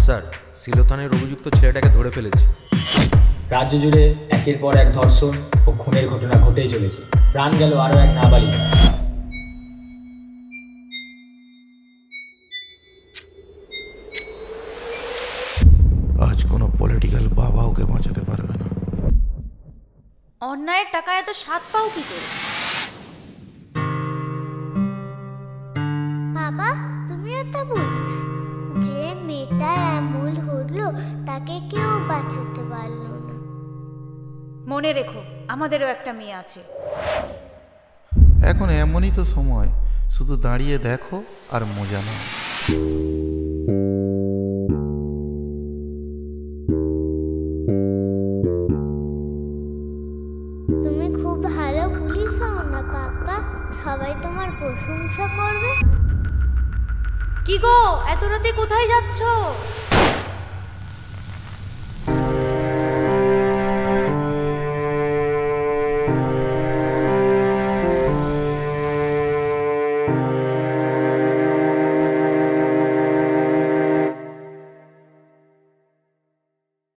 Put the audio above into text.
Sir, সিলোথানের অভিযুক্ত ছেলেটাকে ধরে ফেলেছি। রাজ্য জুড়ে একের পর এক ধর্ষণ ও খুনের ঘটনা ঘটেই চলেছে। প্রাণ গেল আরও এক নাবালিকা। আজ কোনো পলিটিক্যাল বাবা ওকে বাঁচাতে পারবে না। অন্যায়ের টাকা এত স্বাদ পাও কি করে? বাবা, তুমিও তো বলিস যে মেয়েটা এমন হলো, তাকে কেউ বাঁচাতে পারলো না। মনে রেখো, আমাদেরও একটা মেয়ে আছে। এখন এমনই তো সময়, শুধু দাঁড়িয়ে দেখো আর মজা নাও। তুমি খুব ভালো পুলিশ হও না পাপা, সবাই তোমার প্রশংসা করবে। কি গো, এত রাতে কোথায় যাচ্ছ?